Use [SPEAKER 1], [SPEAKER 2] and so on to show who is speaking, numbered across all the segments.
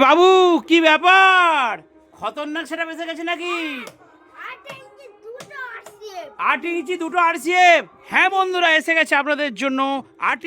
[SPEAKER 1] বাবু কি ব্যাপার, খতরনাক সেটা বেঁচে গেছে নাকি? 8 ইঞ্চি দুটো আরসিএফ। হ্যাঁ বন্ধুরা, এসে গেছে আপনাদের জন্য 8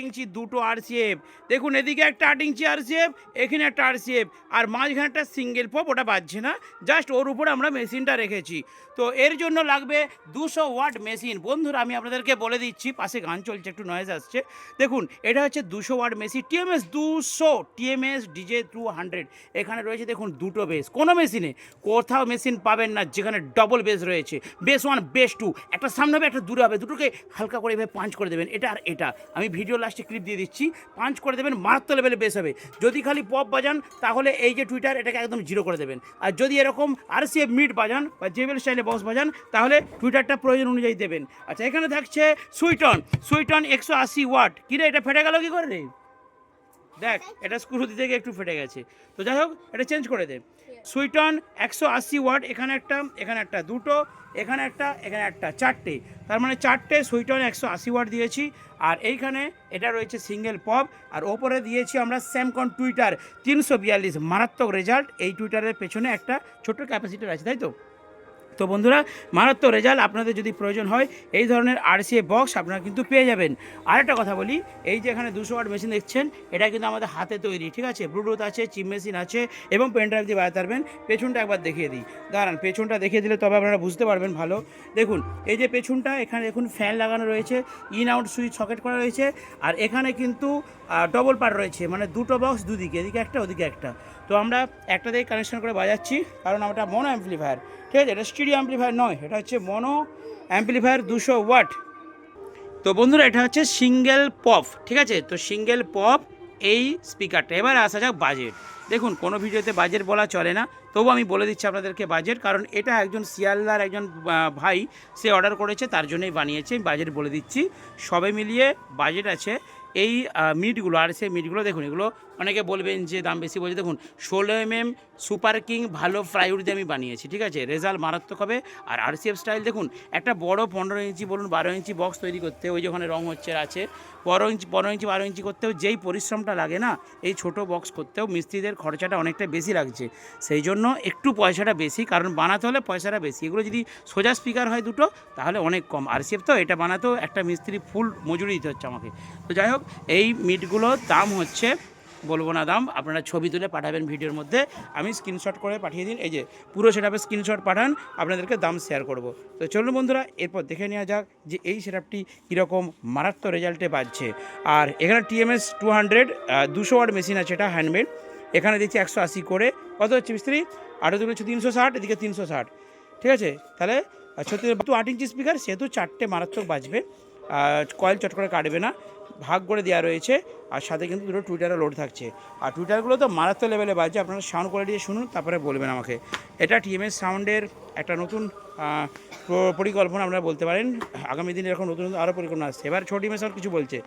[SPEAKER 1] ইঞ্চি দুটো আরসিএফ। দেখুন, এদিকে একটা 8 ইঞ্চি আরসিএফ, এখানে একটা আরসিএফ, আর মাঝখানে একটা সিঙ্গেল পপ, ওটা বাজছে না, জাস্ট ওর উপরে আমরা মেশিনটা রেখেছি। তো এর জন্য লাগবে 200 ওয়াট মেশিন। বন্ধুরা আমি আপনাদেরকে বলে দিচ্ছি, পাশে গান চলছে, একটু নয়েজ আসছে। দেখুন, এটা হচ্ছে 200 watt machine, TMS 200, TMS DJ 200। এখানে রয়েছে দেখুন দুটো বেস। কোনো মেশিনে কোথাও মেশিন পাবেন না যেখানে ডবল বেস রয়েছে, বেস 1 বেস 2, একটা সামনে হবে একটা দূরে হবে, দুটোকে হালকা করে এভাবে পাঞ্চ করে দেবেন। এটা আর এটা আমি ভিডিও লাস্টে ক্লিপ দিয়ে দিচ্ছি, পাঞ্চ করে দেবেন, মারাত্মক লেভেলে বেস হবে। যদি খালি পপ বাজান তাহলে এই যে টুইটার, এটাকে একদম জিরো করে দেবেন। আর যদি এরকম আরসিএফ মিড বাজান বা জেবেল স্টাইলে বক্স বাজান তাহলে টুইটারটা প্রয়োজন অনুযায়ী দেবেন। আচ্ছা, এখানে থাকছে সুইটন 180 ওয়াট। কিরে, এটা ফেটে গেল কি করে রে? দেখ, এটা স্ক্রু দিতে গিয়ে একটু ফেটে গেছে, তো যাই হোক এটা চেঞ্জ করে দে। সুইটন 180 ওয়াট, এখানে একটা দুটো, এখানে একটা চারটে, তার মানে চারটে সুইটন 180 ওয়াট দিয়েছি। আর এইখানে এটা রয়েছে সিঙ্গেল পপ, আর ওপরে দিয়েছি আমরা স্যামকন টুইটার 342, মারাত্মক রেজাল্ট। এই টুইটারের পেছনে একটা ছোট্ট ক্যাপাসিটার আছে, তাই তো? তো বন্ধুরা, মারাত্মক রেজাল্ট। আপনাদের যদি প্রয়োজন হয় এই ধরনের আরসিএফ বক্স আপনারা কিন্তু পেয়ে যাবেন। আরেকটা কথা বলি, এই যে এখানে 200 ওয়াট মেশিন দেখছেন, এটা কিন্তু আমাদের হাতে তৈরি, ঠিক আছে? ব্লুটুথ আছে, চিপ মেশিন আছে এবং পেন ড্রাইভ দিয়ে বাজাতে পারবেন। পেছনটা একবার দেখিয়ে দিই, দাঁড়ান, পেছনটা দেখিয়ে দিলে তবে আপনারা বুঝতে পারবেন ভালো। দেখুন, এই যে পেছনটা, এখানে দেখুন ফ্যান লাগানো রয়েছে, ইন আউট সুইচ সকেট করা রয়েছে, আর এখানে কিন্তু ডবল পার্ট রয়েছে, মানে দুটো বক্স দুদিকে, এদিকে একটা ওদিকে একটা। তো আমরা একটা দিয়ে কানেকশন করে বাজাচ্ছি, কারণ আমরা মনো অ্যাম্পলিফায়ার, ঠিক আছে? এটা স্টুডিও অ্যাম্পলিফায়ার নয়, এটা হচ্ছে মনো অ্যাম্পলিফায়ার 200 ওয়াট। তো বন্ধুরা, এটা হচ্ছে সিঙ্গেল পপ, ঠিক আছে? তো সিঙ্গেল পপ এই স্পিকারটা। এবার আসা যাক বাজেট। দেখুন, কোনো ভিডিওতে বাজেট বলা চলে না, তবু আমি বলে দিচ্ছি আপনাদেরকে বাজেট, কারণ এটা একজন শিয়ালদার একজন ভাই সে অর্ডার করেছে, তার জন্যই বানিয়েছে। আমি বাজেট বলে দিচ্ছি, সবে মিলিয়ে বাজেট আছে এই মিটগুলো। আর সেই মিটগুলো দেখুন, এগুলো অনেকে বলবেন যে দাম বেশি বলছে। দেখুন, 16mm সুপার কিং ভালো প্লাইউড দিয়ে আমি বানিয়েছি, ঠিক আছে? রেজাল্ট মারাত্মক হবে। আর আরসিএফ স্টাইল দেখুন, একটা বড় 15 ইঞ্চি বলুন 12 ইঞ্চি বক্স তৈরি করতে, ওই যেখানে রং হচ্ছে আছে 15 ইঞ্চি 12 ইঞ্চি করতেও যেই পরিশ্রমটা লাগে না, এই ছোট বক্স করতেও মিস্ত্রিদের খরচাটা অনেকটা বেশি লাগছে। সেই জন্য একটু পয়সাটা বেশি, কারণ বানাতে হলে পয়সাটা বেশি। এগুলো যদি সোজা স্পিকার হয় দুটো, তাহলে অনেক কম। আরসিএফ তো এটা বানাতেও একটা মিস্ত্রি ফুল মজুরি দিতে হচ্ছে আমাকে। তো যাই হোক, এই মিটগুলোর দাম হচ্ছে, বলবো না দাম, আপনারা ছবি তুলে পাঠাবেন ভিডিওর মধ্যে, আমি স্ক্রিনশট করে পাঠিয়ে দিন। এই যে পুরো সেটআপের স্ক্রিনশট পাঠান, আপনাদেরকে দাম শেয়ার করব। তো চলুন বন্ধুরা, এরপর দেখে নেওয়া যাক যে এই সেটআপটি কীরকম মারাত্মক রেজাল্টে বাজছে। আর এখানে টিএমএস 200 200 ওয়াট মেশিন আছে, এটা হ্যান্ডমেড। এখানে দিচ্ছি 180 করে, কত হচ্ছে মিস্ত্রি? 8 দুগুলো 360, এদিকে 360, ঠিক আছে? তাহলে 8 ইঞ্চি স্পিকার, সেহেতু চারটে মারাত্মক বাজবে, কয়েল চট করে কাটবে না, ভাগ করে দেওয়া রয়েছে। আর সাথে কিন্তু দুটো টুইটারে লোড থাকছে। আর টুইটারগুলো তো মারাত্মক লেভেলে বাজছে, আপনারা সাউন্ড কোয়ালিটি শুনুন, তারপরে বলবেন আমাকে। এটা টিএমএস সাউন্ডের একটা নতুন পরিকল্পনা আপনারা বলতে পারেন। আগামী দিনে এরকম নতুন নতুন আরও পরিকল্পনা আসছে। এবার ছোট টিএমএস কিছু বলছে,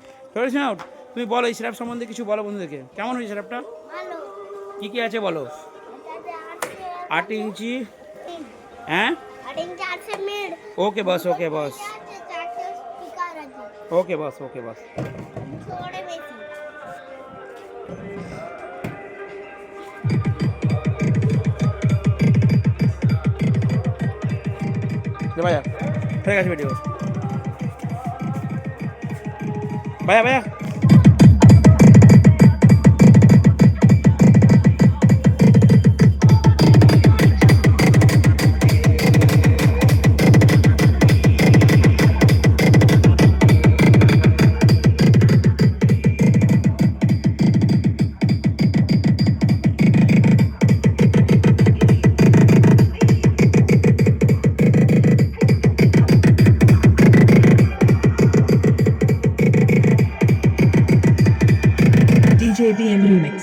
[SPEAKER 1] তুমি বলো এই সেটআপ সম্বন্ধে কিছু বলো বন্ধুদেরকে, কেমন হয়েছে সেটআপটা? কী কী আছে বলো? 8 ইঞ্চি, হ্যাঁ, ওকে বস, ওকে বস, ওকে বস, ওকে বস। ভাইয়া হয়ে গেছে ভিডিও, ভাইয়া ভাইয়া।
[SPEAKER 2] JBM Remix.